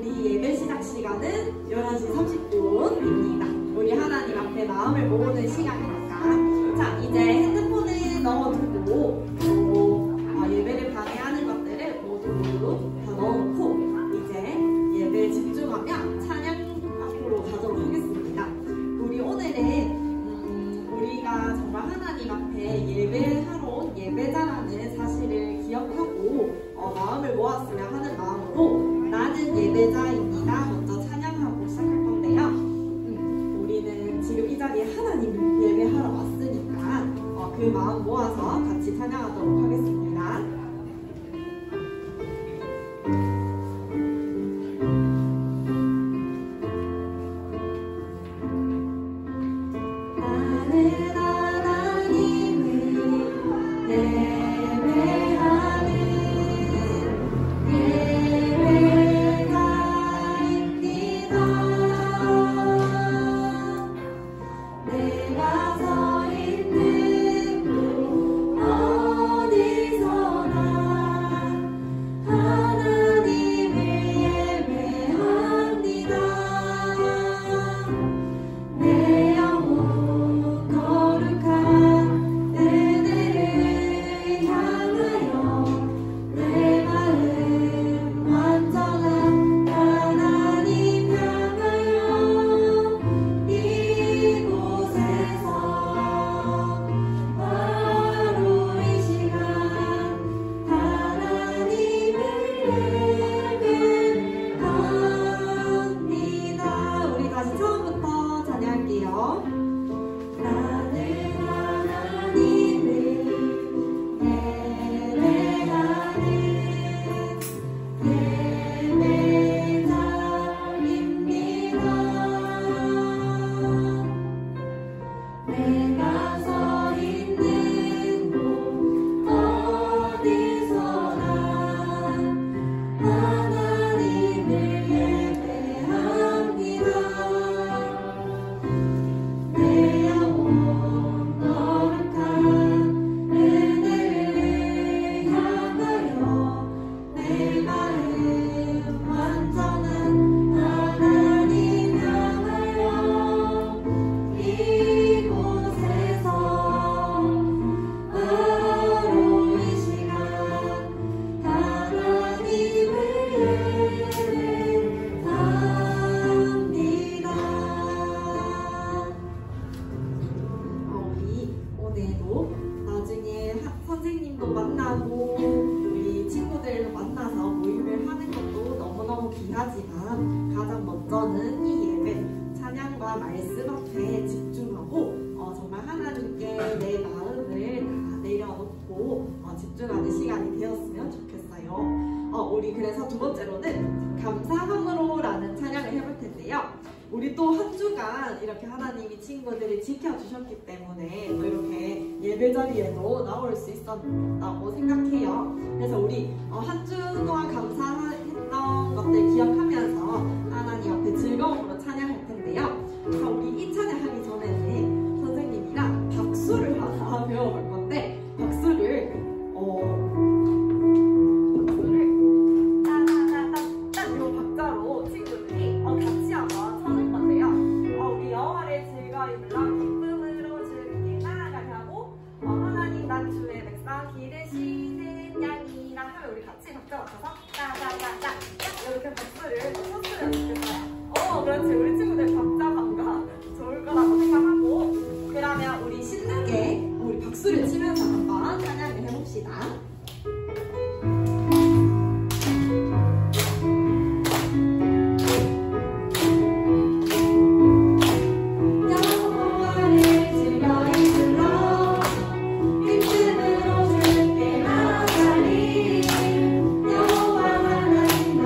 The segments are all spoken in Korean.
우리 예배 시작 시간은 11시 30분입니다. 우리 하나님 앞에 마음을 모으는 시간이니까. 자, 이제 핸드폰을 넣어두고 예배를 방해하는 것들을 모두 다 넣어놓고 이제 예배에 집중하며 찬양 앞으로 가도록 하겠습니다. 우리 오늘은 우리가 정말 하나님 앞에 예배하러 온 예배자라는 사실을 기억하고 마음을 모았으면 하는 마음으로 나는 예배자입니다. 먼저 찬양하고 시작할 건데요. 우리는 지금 이 자리에 하나님을 예배하러 왔으니까 그 마음 모아서 같이 찬양하도록 하겠습니다. 하지만 가장 먼저는 이 예배, 찬양과 말씀 앞에 집중하고 정말 하나님께 내 마음을 다 내려놓고 집중하는 시간이 되었으면 좋겠어요. 우리 그래서 두 번째로는 감사함으로라는 찬양을 해볼 텐데요. 우리 또 한 주간 이렇게 하나님이 친구들을 지켜주셨기 때문에 또 이렇게 예배 자리에도 나올 수 있었다고 생각해요. 그래서 우리 한 주 동안 감사했던 것들 기억하면서 하나님 앞에 즐거움으로 찬양할 텐데요. 자, 우리 이 찬양하기 전에는 선생님이랑 박수를 하나 배워볼 건데 박수를 따다다다다 이런 박자로 친구들이 같이 한번 쳐줄 건데요. 우리 여호와를 즐거이 불러 기쁨으로 주께 나아가게 하고 하나님 난 주의 백성 기르시는 양이라 하면 우리 같이 박자 맞춰서 따다다다 이렇게 박수를 쳤으면 좋겠어요. 그렇지. 우리 친구들 박자 감각 좋을 거라고 생각하고 그러면 우리 신나게 우리 박수를 치면서 한번 찬양을 해봅시다. 여호와 하나님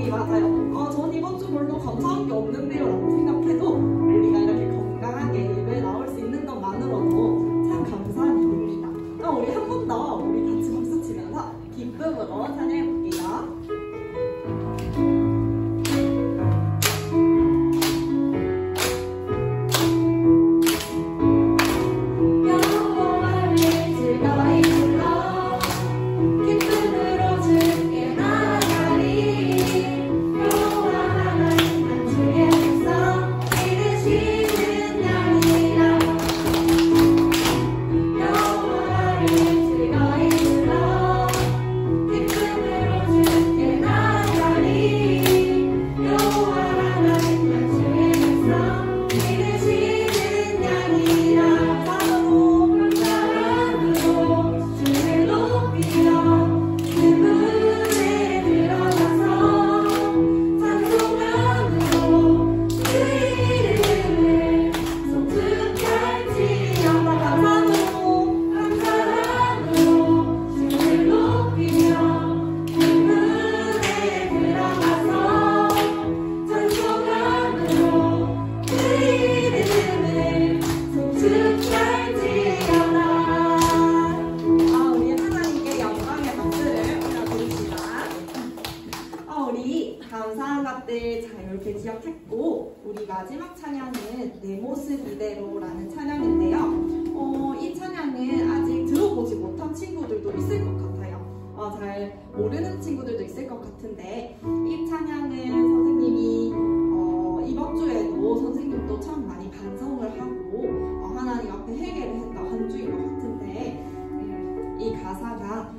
맞아요. 전 이번 주 별로 감사한 게 없는데요 라고 생각해도 우리가 이렇게 건강하게 예배 나올 수 있는 것만으로도 참 감사한 일입니다. 그럼 우리 한 번 더 우리 같이 박수 치면서 기쁨으로 찬양해 볼게요. 기억했고 우리 마지막 찬양은 내 모습 이대로라는 찬양인데요. 이 찬양은 아직 들어보지 못한 친구들도 있을 것 같아요. 잘 모르는 친구들도 있을 것 같은데 이 찬양은 선생님이 이번 주에도 선생님도 참 많이 반성을 하고 하나님 앞에 회개를 했던 한 주인 것 같은데 이 가사가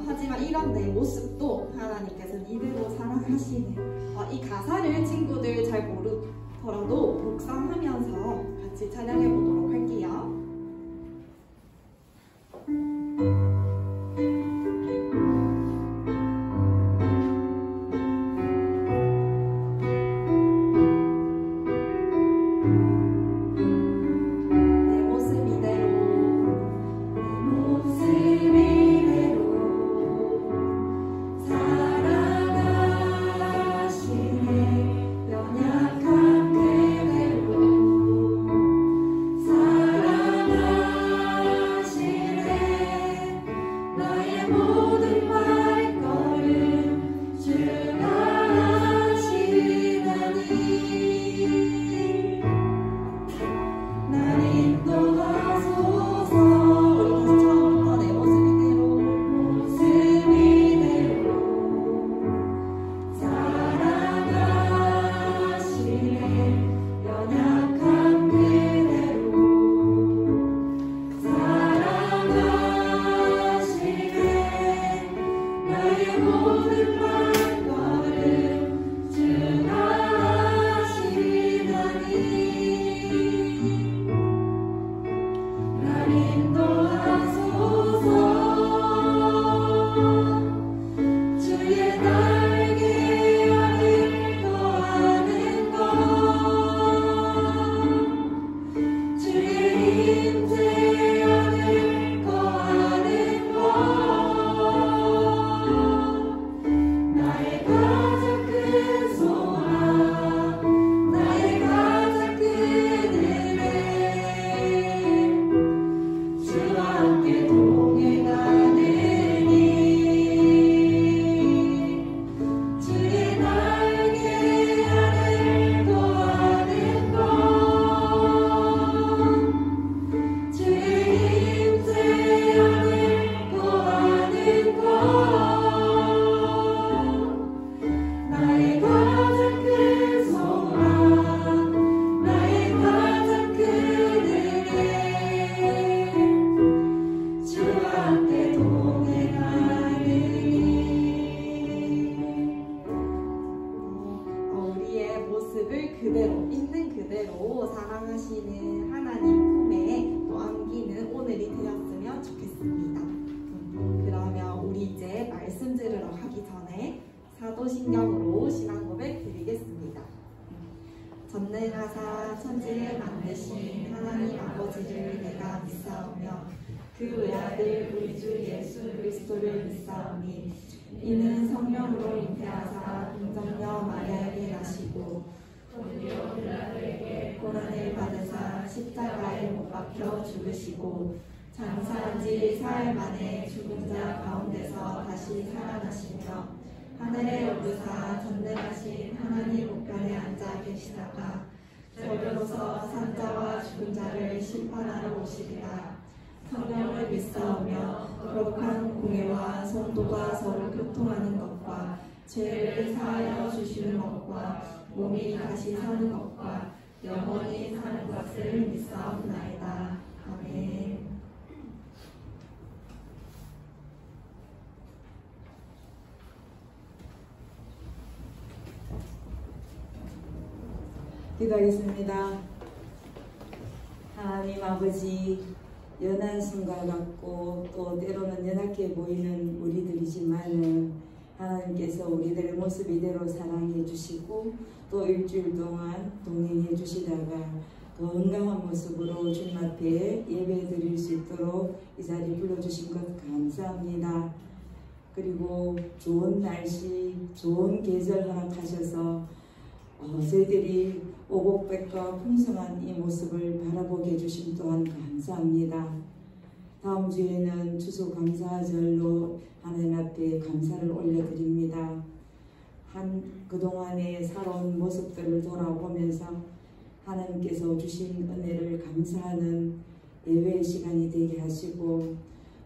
하지만 이런 내 모습도 하나님께서는 이대로 사랑하시네. 이 가사를 친구들 잘 모르더라도 묵상하면서 같이 찬양해 보도록 할게요. 사랑하시는 하나님 품에 또 안기는 오늘이 되었으면 좋겠습니다. 그러면 우리 이제 말씀 들으러 가기 전에 사도신경으로 신앙 고백 드리겠습니다. 전능하사 천지를 만드신 하나님 아버지를 내가 믿사오며 그 외아들 우리 주 예수 그리스도를 믿사오니 이는 성령으로 잉태하사 동정녀 마리아에게 나시고 본디오 빌라도에게 고난을 받으사 십자가에 못 박혀 죽으시고 장사한 지 사흘 만에 죽은 자 가운데서 다시 살아나시며 하늘에 오르사 전능하신 하나님 우편에 앉아 계시다가 저리로서 산자와 죽은 자를 심판하러 오시리라. 성령을 믿사오며 거룩한 공예와 성도가 서로 교통하는 것과 죄를 사하여 주시는 것과 몸이 다시 사는 것과 영원히 사는 것을 믿사옵나이다. 아멘. 기도하겠습니다. 하나님 아버지, 연한 순간 같고 또 때로는 연약해 보이는 우리들이지만 하나님께서 우리들의 모습 이대로 사랑해 주시고 또 일주일 동안 동행해 주시다가 건강한 모습으로 주님 앞에 예배 드릴 수 있도록 이 자리에 불러주신 것 감사합니다. 그리고 좋은 날씨, 좋은 계절 허락하셔서 저희들이 오곡백과 풍성한 이 모습을 바라보게 해주심 또한 감사합니다. 다음 주에는 추수감사절로 하나님 앞에 감사를 올려드립니다. 그동안의 살아온 모습들을 돌아보면서 하나님께서 주신 은혜를 감사하는 예배의 시간이 되게 하시고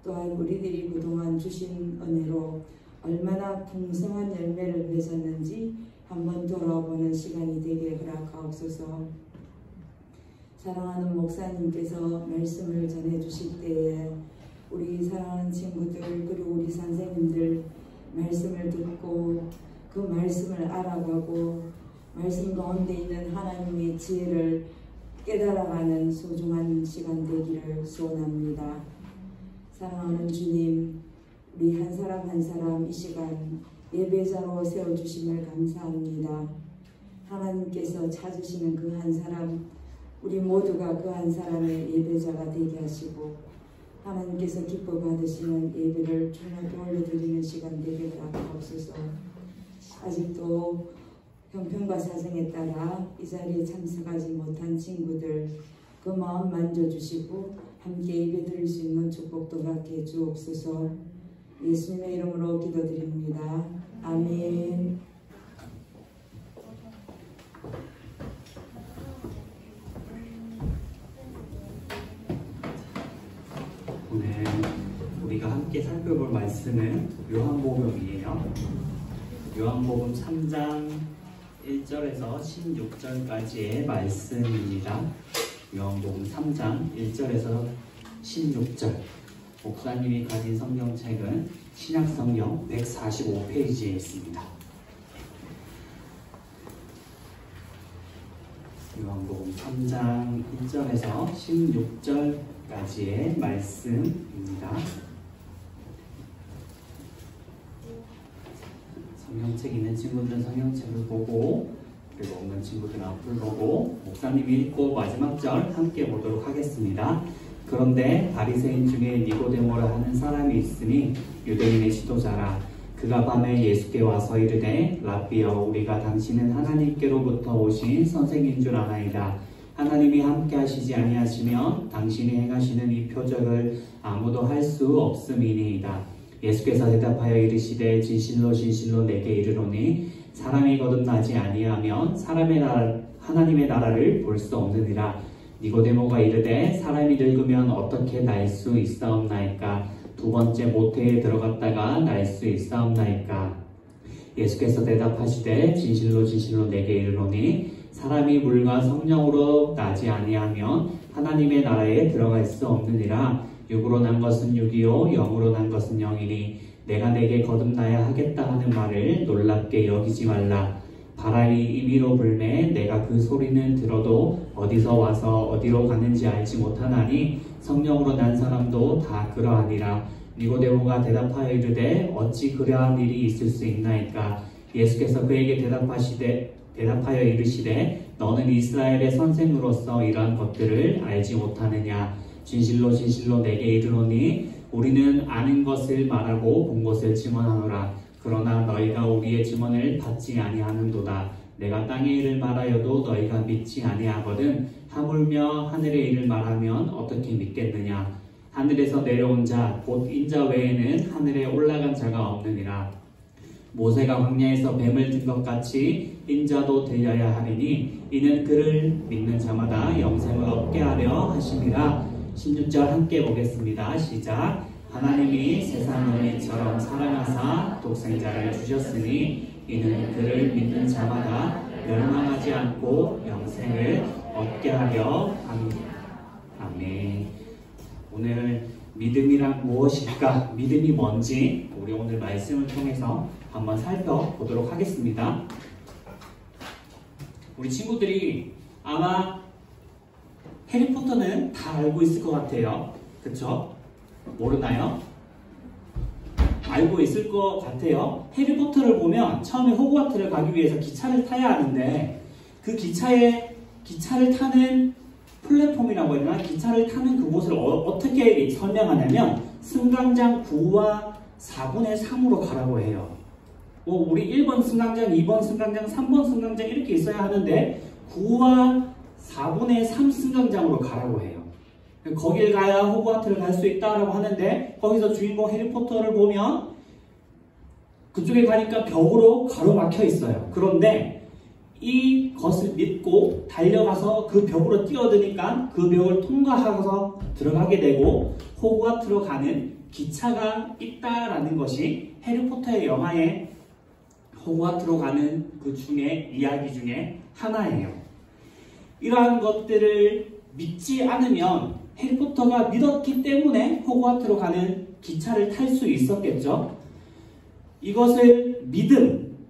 또한 우리들이 그동안 주신 은혜로 얼마나 풍성한 열매를 맺었는지 한번 돌아보는 시간이 되게 허락하옵소서. 사랑하는 목사님께서 말씀을 전해주실 때에 우리 사랑하는 친구들 그리고 우리 선생님들 말씀을 듣고 그 말씀을 알아가고 말씀 가운데 있는 하나님의 지혜를 깨달아가는 소중한 시간 되기를 소원합니다. 사랑하는 주님, 우리 한 사람 한 사람 이 시간 예배자로 세워주심을 감사합니다. 하나님께서 찾으시는 그 한 사람, 우리 모두가 그 한 사람의 예배자가 되게 하시고 하나님께서 기뻐 받으시는 예배를 주님께 올려드리는 시간 되게 하옵소서. 아직도 형편과 사정에 따라 이 자리에 참석하지 못한 친구들 그 마음 만져주시고 함께 예배 드릴 수 있는 축복도 받게 주옵소서. 예수님의 이름으로 기도드립니다. 아멘. 오늘 우리가 함께 살펴볼 말씀은 요한복음이에요. 요한복음 3장 1절에서 16절까지의 말씀입니다. 요한복음 3장 1절에서 16절. 목사님이 가진 성경책은 신약성경 145페이지에 있습니다. 요한복음 3장 1절에서 16절까지의 말씀입니다. 성경책 있는 친구들은 성경책을 보고 그리고 없는 친구들은 앞을 보고 목사님이 읽고 마지막 절 함께 보도록 하겠습니다. 그런데 바리새인 중에 니고데모라 하는 사람이 있으니 유대인의 지도자라. 그가 밤에 예수께 와서 이르되 랍비여, 우리가 당신은 하나님께로부터 오신 선생인 줄 아나이다. 하나님이 함께 하시지 아니하시면 당신이 행하시는 이 표적을 아무도 할 수 없음이니이다. 예수께서 대답하여 이르시되 진실로 진실로 내게 이르노니 사람이 거듭나지 아니하면 하나님의 나라를 볼 수 없느니라. 니고데모가 이르되 사람이 늙으면 어떻게 날 수 있사옵나이까? 두 번째 모태에 들어갔다가 날 수 있사옵나이까? 예수께서 대답하시되 진실로 진실로 내게 이르노니 사람이 물과 성령으로 나지 아니하면 하나님의 나라에 들어갈 수 없느니라. 육으로 난 것은 육이요 영으로 난 것은 영이니 내가 내게 거듭나야 하겠다 하는 말을 놀랍게 여기지 말라. 바람이 임의로 불매 내가 그 소리는 들어도 어디서 와서 어디로 가는지 알지 못하나니 성령으로 난 사람도 다 그러하니라. 니고데모가 대답하여 이르되 어찌 그러한 일이 있을 수 있나이까? 예수께서 그에게 대답하여 이르시되 너는 이스라엘의 선생으로서 이러한 것들을 알지 못하느냐? 진실로 진실로 내게 이르노니 우리는 아는 것을 말하고 본 것을 증언하노라. 그러나 너희가 우리의 증언을 받지 아니하는도다. 내가 땅의 일을 말하여도 너희가 믿지 아니하거든. 하물며 하늘의 일을 말하면 어떻게 믿겠느냐. 하늘에서 내려온 자 곧 인자 외에는 하늘에 올라간 자가 없느니라. 모세가 광야에서 뱀을 든 것 같이 인자도 들려야 하리니 이는 그를 믿는 자마다 영생을 얻게 하려 하심이라. 16절 함께 보겠습니다. 시작. 하나님이 세상을 이처럼 사랑하사 독생자를 주셨으니 이는 그를 믿는 자마다 멸망하지 않고 영생을 얻게 하려 함이라. 아멘. 오늘 믿음이란 무엇일까? 믿음이 뭔지 우리 오늘 말씀을 통해서 한번 살펴보도록 하겠습니다. 우리 친구들이 아마 해리포터는 다 알고 있을 것 같아요. 그쵸? 모르나요? 알고 있을 것 같아요. 해리포터를 보면 처음에 호그와트를 가기 위해서 기차를 타야 하는데 그 기차를 타는 플랫폼이라고 해야 되나? 기차를 타는 그곳을 어떻게 설명하냐면 승강장 9와 4분의 3으로 가라고 해요. 우리 1번 승강장, 2번 승강장, 3번 승강장 이렇게 있어야 하는데 9와 4분의 3 승강장으로 가라고 해요. 거길 가야 호그와트를 갈 수 있다라고 하는데 거기서 주인공 해리포터를 보면 그쪽에 가니까 벽으로 가로막혀 있어요. 그런데 이것을 믿고 달려가서 그 벽으로 뛰어드니까 그 벽을 통과하고서 들어가게 되고 호그와트로 가는 기차가 있다라는 것이 해리포터의 영화에 호그와트로 가는 그 중에 이야기 중에 하나예요. 이러한 것들을 믿지 않으면 해리포터가 믿었기 때문에 호그와트로 가는 기차를 탈 수 있었겠죠. 이것을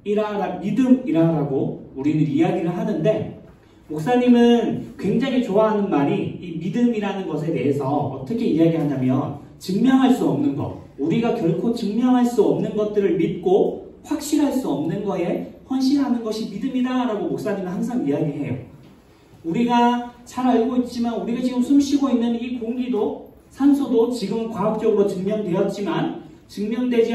믿음이라고 우리는 이야기를 하는데 목사님은 굉장히 좋아하는 말이 이 믿음이라는 것에 대해서 어떻게 이야기하냐면 증명할 수 없는 것, 우리가 결코 증명할 수 없는 것들을 믿고 확실할 수 없는 거에 헌신하는 것이 믿음이다 라고 목사님은 항상 이야기해요. 우리가 잘 알고 있지만 우리가 지금 숨쉬고 있는 이 공기도 산소도 지금 과학적으로 증명되었지만 증명되지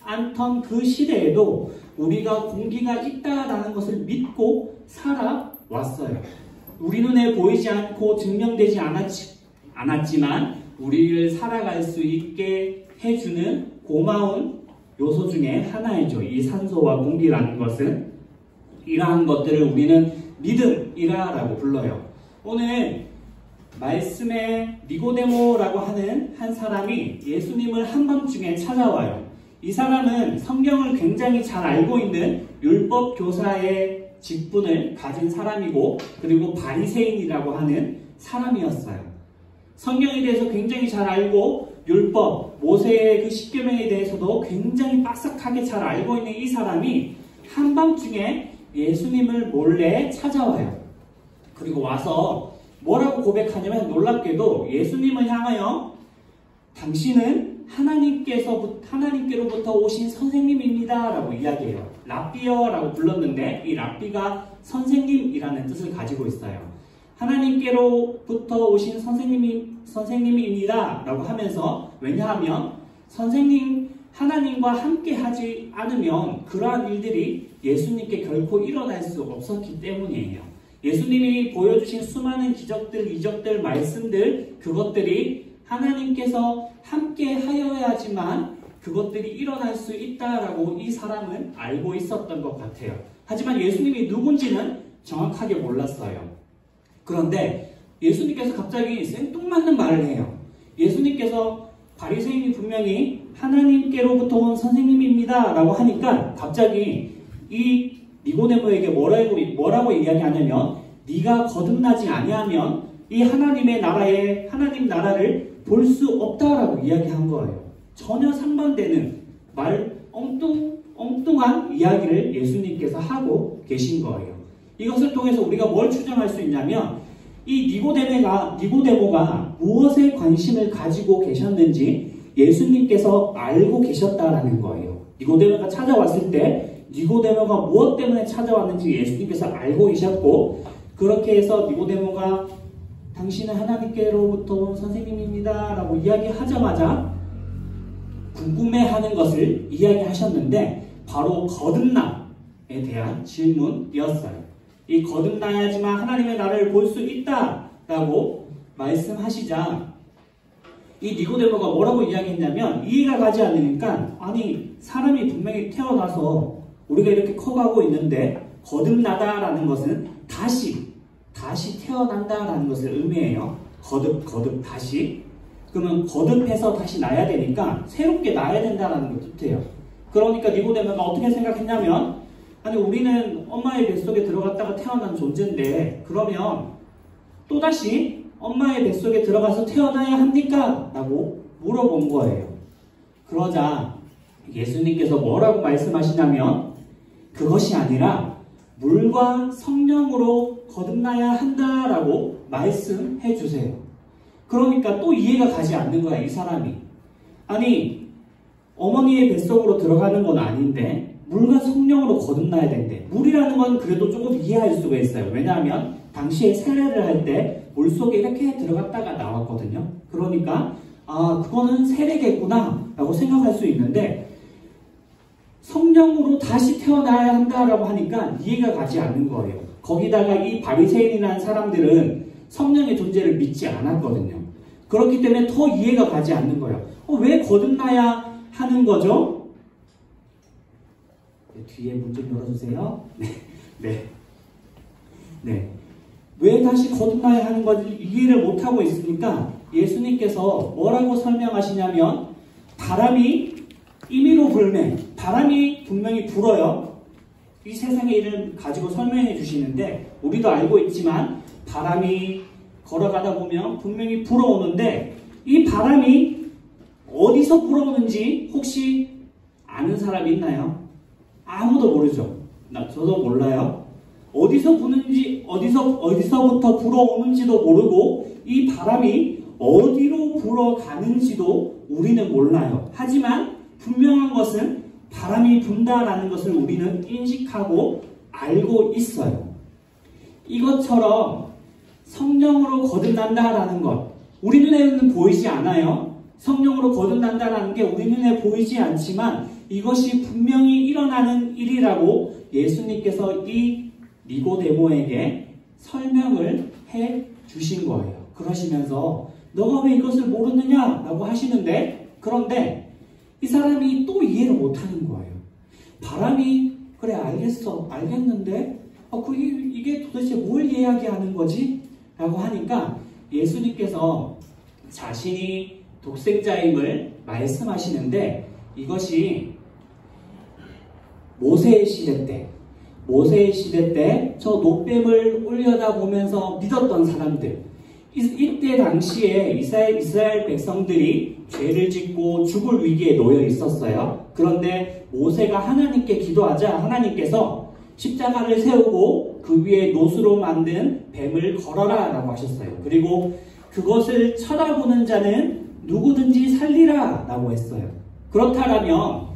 않던 그 시대에도 우리가 공기가 있다라는 것을 믿고 살아왔어요. 우리 눈에 보이지 않고 증명되지 않았지만 우리를 살아갈 수 있게 해주는 고마운 요소 중에 하나이죠. 이 산소와 공기라는 것은 이러한 것들을 우리는 믿음이라고 불러요. 오늘 말씀에 니고데모라고 하는 한 사람이 예수님을 한밤중에 찾아와요. 이 사람은 성경을 굉장히 잘 알고 있는 율법 교사의 직분을 가진 사람이고 그리고 바리새인이라고 하는 사람이었어요. 성경에 대해서 굉장히 잘 알고 율법, 모세의 그 십계명에 대해서도 굉장히 빡싹하게 잘 알고 있는 이 사람이 한밤중에 예수님을 몰래 찾아와요. 그리고 와서 뭐라고 고백하냐면 놀랍게도 예수님을 향하여 당신은 하나님께로부터 오신 선생님입니다 라고 이야기해요. 랍비어라고 불렀는데 이 랍비가 선생님이라는 뜻을 가지고 있어요. 하나님께로부터 오신 선생님입니다 라고 하면서 왜냐하면 하나님과 함께 하지 않으면 그러한 일들이 예수님께 결코 일어날 수 없었기 때문이에요. 예수님이 보여주신 수많은 기적들, 이적들, 말씀들 그것들이 하나님께서 함께 하여야지만 그것들이 일어날 수 있다라고 이 사람은 알고 있었던 것 같아요. 하지만 예수님이 누군지는 정확하게 몰랐어요. 그런데 예수님께서 갑자기 생뚱맞는 말을 해요. 예수님께서 바리새인이 분명히 하나님께로부터 온 선생님입니다 라고 하니까 갑자기 이 니고데모에게 뭐라고 이야기하냐면 네가 거듭나지 아니하면 이 하나님 나라를 볼 수 없다라고 이야기한 거예요. 전혀 상반되는 엉뚱한 이야기를 예수님께서 하고 계신 거예요. 이것을 통해서 우리가 뭘 추정할 수 있냐면 이 니고데모가 무엇에 관심을 가지고 계셨는지 예수님께서 알고 계셨다라는 거예요. 니고데모가 찾아왔을 때 니고데모가 무엇 때문에 찾아왔는지 예수님께서 알고 계셨고 그렇게 해서 니고데모가 당신은 하나님께로부터 온 선생님입니다 라고 이야기하자마자 궁금해하는 것을 이야기하셨는데 바로 거듭남에 대한 질문이었어요. 이 거듭나야지만 하나님의 나라를 볼 수 있다 라고 말씀하시자 이 니고데모가 뭐라고 이야기했냐면 이해가 가지 않으니까 아니 사람이 분명히 태어나서 우리가 이렇게 커가고 있는데 거듭나다라는 것은 다시 태어난다라는 것을 의미해요. 거듭 다시. 그러면 거듭해서 다시 나야 되니까 새롭게 나야 된다라는 걸 뜻해요. 그러니까 니고데모가 어떻게 생각했냐면 아니 우리는 엄마의 뱃속에 들어갔다가 태어난 존재인데 그러면 또다시 엄마의 뱃속에 들어가서 태어나야 합니까? 라고 물어본 거예요. 그러자 예수님께서 뭐라고 말씀하시냐면 그것이 아니라 물과 성령으로 거듭나야 한다라고 말씀해 주세요. 그러니까 또 이해가 가지 않는 거야, 이 사람이. 아니, 어머니의 뱃속으로 들어가는 건 아닌데 물과 성령으로 거듭나야 된대. 물이라는 건 그래도 조금 이해할 수가 있어요. 왜냐하면 당시에 세례를 할 때 물속에 이렇게 들어갔다가 나왔거든요. 그러니까 아, 그거는 세례겠구나 라고 생각할 수 있는데 성령으로 다시 태어나야 한다라고 하니까 이해가 가지 않는 거예요. 거기다가 이 바리새인이라는 사람들은 성령의 존재를 믿지 않았거든요. 그렇기 때문에 더 이해가 가지 않는 거예요. 왜 거듭나야 하는 거죠? 뒤에 문 좀 열어주세요. 네. 왜 다시 거듭나야 하는 건지 이해를 못하고 있으니까 예수님께서 뭐라고 설명하시냐면 바람이 임의로 불매, 바람이 분명히 불어요. 이 세상의 일을 가지고 설명해 주시는데 우리도 알고 있지만 바람이 걸어가다 보면 분명히 불어오는데 이 바람이 어디서 불어오는지 혹시 아는 사람이 있나요? 아무도 모르죠. 저도 몰라요. 어디서 부는지 어디서부터 불어오는지도 모르고 이 바람이 어디로 불어가는지도 우리는 몰라요. 하지만 분명한 것은 바람이 분다라는 것을 우리는 인식하고 알고 있어요. 이것처럼 성령으로 거듭난다라는 것 우리 눈에는 보이지 않아요. 성령으로 거듭난다라는 게 우리 눈에 보이지 않지만 이것이 분명히 일어나는 일이라고 예수님께서 이 니고데모에게 설명을 해 주신 거예요. 그러시면서 너가 왜 이것을 모르느냐라고 하시는데 그런데 이 사람이 또 이해를 못하는 거예요. 바람이 그래 알겠는데 이게 도대체 뭘 이야기하는 거지? 라고 하니까 예수님께서 자신이 독생자임을 말씀하시는데 이것이 모세의 시대 때 저 놋뱀을 올려다보면서 믿었던 사람들 이때 당시에 이스라엘 백성들이 죄를 짓고 죽을 위기에 놓여 있었어요. 그런데 모세가 하나님께 기도하자 하나님께서 십자가를 세우고 그 위에 놋으로 만든 뱀을 걸어라 라고 하셨어요. 그리고 그것을 쳐다보는 자는 누구든지 살리라 라고 했어요. 그렇다면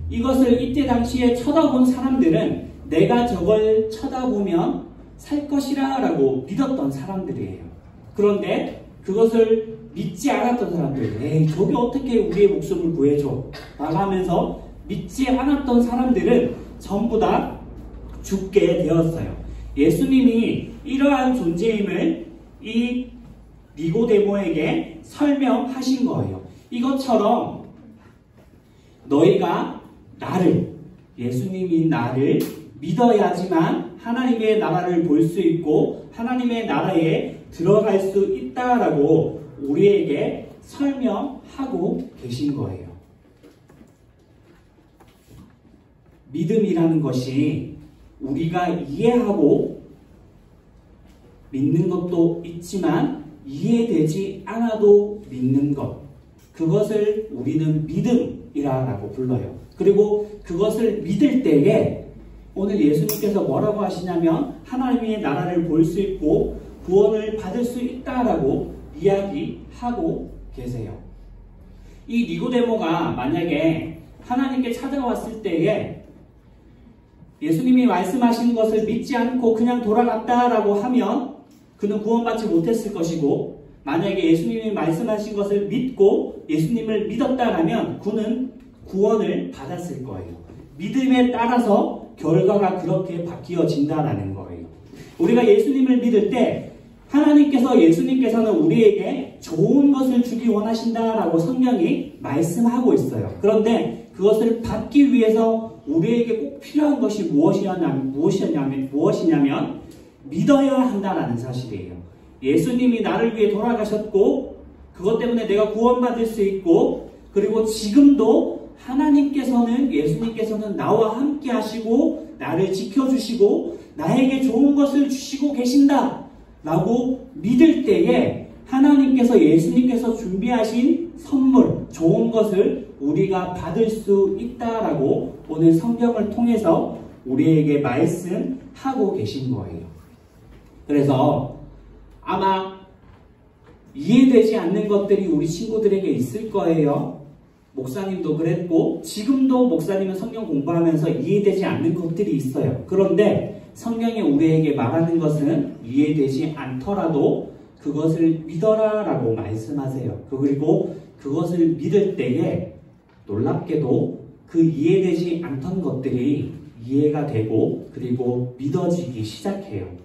이것을 이때 당시에 쳐다본 사람들은 내가 저걸 쳐다보면 살 것이라 라고 믿었던 사람들이에요. 그런데 그것을 믿지 않았던 사람들, 저게 어떻게 우리의 목숨을 구해줘? 라고 하면서 믿지 않았던 사람들은 전부 다 죽게 되었어요. 예수님이 이러한 존재임을 이 니고데모에게 설명하신 거예요. 이것처럼 너희가 예수님이 나를 믿어야지만 하나님의 나라를 볼 수 있고 하나님의 나라에 들어갈 수 있다라고 우리에게 설명하고 계신 거예요. 믿음이라는 것이 우리가 이해하고 믿는 것도 있지만 이해되지 않아도 믿는 것, 그것을 우리는 믿음이라고 불러요. 그리고 그것을 믿을 때에 오늘 예수님께서 뭐라고 하시냐면 하나님의 나라를 볼 수 있고 구원을 받을 수 있다라고 이야기하고 계세요. 이 니고데모가 만약에 하나님께 찾아왔을 때에 예수님이 말씀하신 것을 믿지 않고 그냥 돌아갔다라고 하면 그는 구원받지 못했을 것이고, 만약에 예수님이 말씀하신 것을 믿고 예수님을 믿었다라면 그는 구원을 받았을 거예요. 믿음에 따라서 결과가 그렇게 바뀌어진다라는 거예요. 우리가 예수님을 믿을 때 예수님께서는 우리에게 좋은 것을 주기 원하신다라고 성경이 말씀하고 있어요. 그런데 그것을 받기 위해서 우리에게 꼭 필요한 것이 무엇이냐면 믿어야 한다라는 사실이에요. 예수님이 나를 위해 돌아가셨고 그것 때문에 내가 구원받을 수 있고, 그리고 지금도 예수님께서는 나와 함께 하시고 나를 지켜주시고 나에게 좋은 것을 주시고 계신다 라고 믿을 때에 하나님께서 예수님께서 준비하신 선물, 좋은 것을 우리가 받을 수 있다라고 오늘 성경을 통해서 우리에게 말씀하고 계신 거예요. 그래서 아마 이해되지 않는 것들이 우리 친구들에게 있을 거예요. 목사님도 그랬고 지금도 목사님은 성경 공부하면서 이해되지 않는 것들이 있어요. 그런데 성경이 우리에게 말하는 것은 이해되지 않더라도 그것을 믿어라 라고 말씀하세요. 그리고 그것을 믿을 때에 놀랍게도 그 이해되지 않던 것들이 이해가 되고 그리고 믿어지기 시작해요.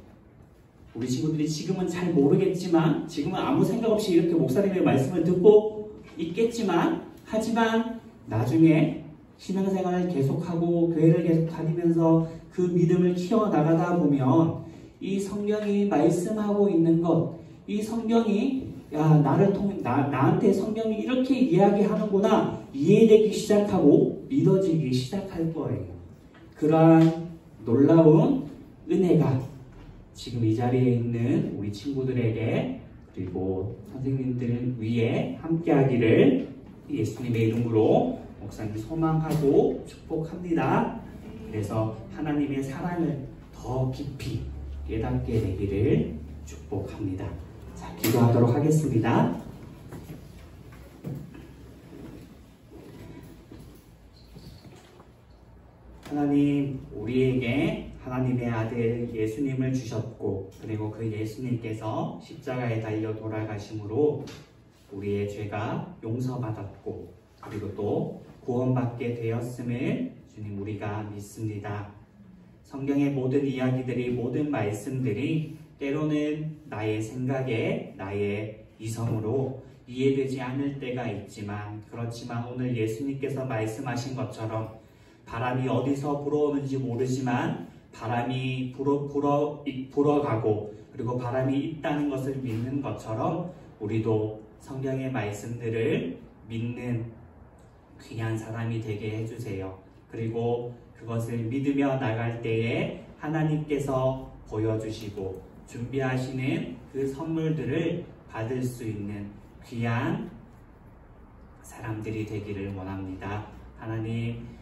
우리 친구들이 지금은 잘 모르겠지만, 지금은 아무 생각 없이 이렇게 목사님의 말씀을 듣고 있겠지만, 하지만 나중에 신앙생활을 계속하고 교회를 계속 다니면서 그 믿음을 키워나가다 보면 이 성경이 말씀하고 있는 것, 이 성경이 나한테 성경이 이렇게 이야기하는구나 이해되기 시작하고 믿어지기 시작할 거예요. 그러한 놀라운 은혜가 지금 이 자리에 있는 우리 친구들에게 그리고 선생님들 위에 함께하기를 예수님의 이름으로 목사님 소망하고 축복합니다. 그래서 하나님의 사랑을 더 깊이 깨닫게 되기를 축복합니다. 자, 기도하도록 하겠습니다. 하나님, 우리에게 하나님의 아들 예수님을 주셨고, 그리고 그 예수님께서 십자가에 달려 돌아가심으로 우리의 죄가 용서받았고, 그리고 또 구원받게 되었음을 주님 우리가 믿습니다. 성경의 모든 이야기들이, 모든 말씀들이 때로는 나의 생각에, 나의 이성으로 이해되지 않을 때가 있지만, 그렇지만 오늘 예수님께서 말씀하신 것처럼 바람이 어디서 불어오는지 모르지만 바람이 불어가고 그리고 바람이 있다는 것을 믿는 것처럼 우리도 성경의 말씀들을 믿는 귀한 사람이 되게 해주세요. 그리고 그것을 믿으며 나갈 때에 하나님께서 보여주시고 준비하시는 그 선물들을 받을 수 있는 귀한 사람들이 되기를 원합니다. 하나님,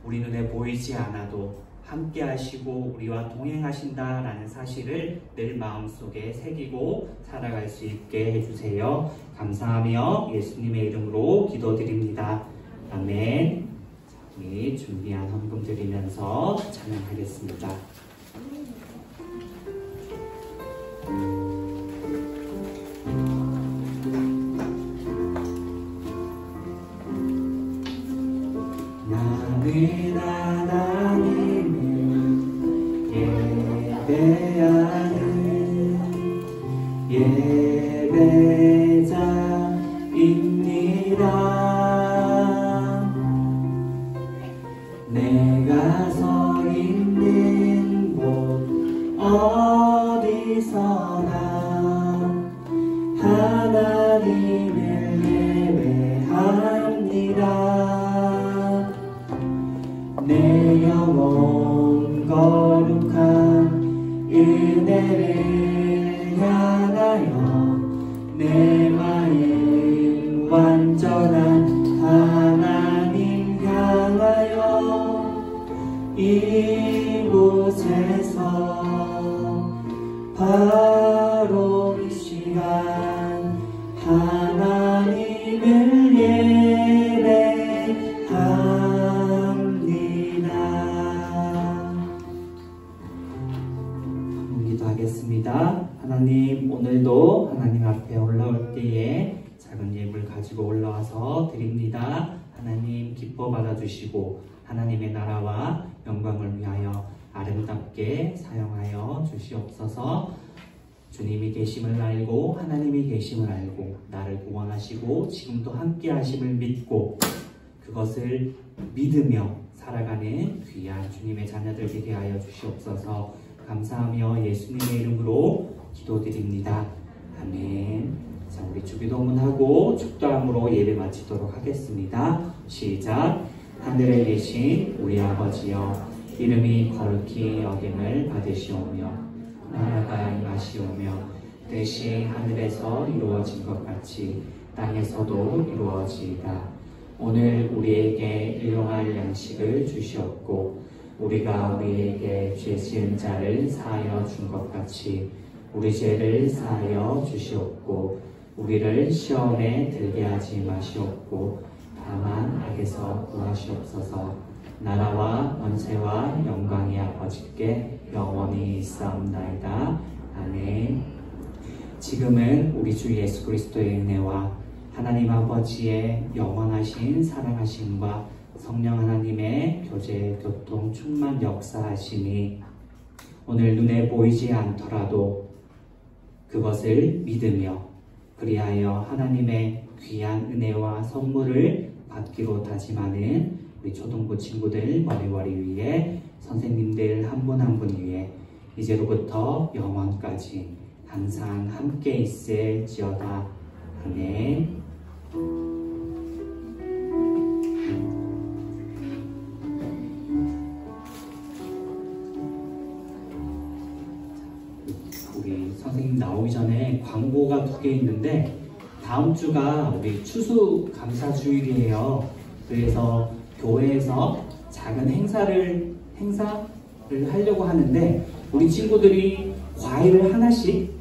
우리 눈에 보이지 않아도 함께 하시고 우리와 동행하신다라는 사실을 늘 마음속에 새기고 살아갈 수 있게 해주세요. 감사하며 예수님의 이름으로 기도드립니다. 아멘. 우리 준비한 헌금 드리면서 찬양하겠습니다. 나는 하나님을 예배하는 예배자입니다. 내가 서 있는 곳 어디서나 하나님을 예배합니다. 내 영혼 거룩한 은혜를 향하여 내 마음 완전한 하나님 향하여 이곳에서 바로 이 시간 하나님을 예배합니다. 기도하겠습니다. 하나님 오늘도 하나님 앞에 올라올 때에 작은 예물 가지고 올라와서 드립니다. 하나님 기뻐 받아주시고 하나님의 나라와 영광을 위하여 아름답게 사용하여 주시옵소서. 주님이 계심을 알고 하나님이 계심을 알고 나를 구원하시고 지금도 함께 하심을 믿고 그것을 믿으며 살아가는 귀한 주님의 자녀들 되게 하여 주시옵소서. 감사하며 예수님의 이름으로 기도드립니다. 아멘. 자, 우리 주기도문하고 축도함으로 예배 마치도록 하겠습니다. 시작. 하늘에 계신 우리 아버지여, 이름이 거룩히 여김을 받으시오며 나라가 임하시오며 뜻이 하늘에서 이루어진 것 같이 땅에서도 이루어지이다. 오늘 우리에게 일용할 양식을 주시옵고 우리가 우리에게 죄 지은 자를 사하여 준 것 같이 우리 죄를 사하여 주시옵고 우리를 시험에 들게 하지 마시옵고 다만 악에서 구하시옵소서. 나라와 권세와 영광이 아버지께 영원히 있사옵나이다. 아멘. 지금은 우리 주 예수 그리스도의 은혜와 하나님 아버지의 영원하신 사랑하심과 성령 하나님의 교제, 교통, 충만 역사하심이 오늘 눈에 보이지 않더라도 그것을 믿으며 그리하여 하나님의 귀한 은혜와 선물을 받기로 다짐하는 우리 초등부 친구들 머리머리 위에 선생님들 한 분 한 분 위에 이제로부터 영원까지 항상 함께 있을지어다. 아멘. 우리 선생님 나오기 전에 광고가 2개 있는데 다음 주가 우리 추수감사주일이에요. 그래서 교회에서 작은 행사를 하려고 하는데 우리 친구들이 과일을 하나씩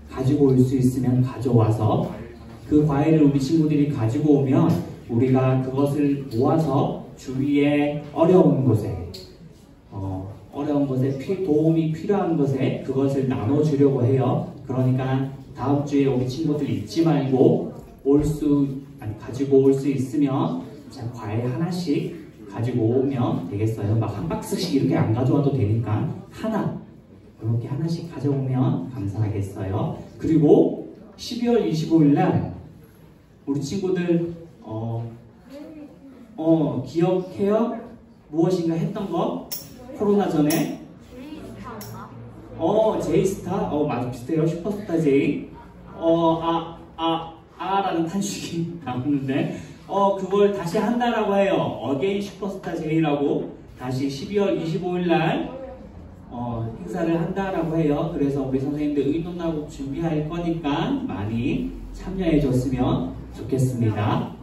가지고 올 수 있으면 가져와서 그 과일을 우리 친구들이 가지고 오면 우리가 그것을 모아서 주위에 어려운 곳에 도움이 필요한 것에 그것을 나눠주려고 해요. 그러니까 다음 주에 우리 친구들 잊지 말고 가지고 올 수 있으면 과일 하나씩 가지고 오면 되겠어요. 막 한 박스씩 이렇게 안 가져와도 되니까 이렇게 하나씩 가져오면 감사하겠어요. 그리고 12월 25일 날 우리 친구들 기억해요? 무엇인가 했던 거? 코로나 전에? 제이스타? 맞아, 비슷해요. 슈퍼스타 제이. 라는 탄식이 나오는데, 그걸 다시 한다라고 해요. 어게인 슈퍼스타 제이라고 다시 12월 25일 날, 행사를 한다라고 해요. 그래서 우리 선생님들 의논하고 준비할 거니까 많이 참여해 줬으면 좋겠습니다.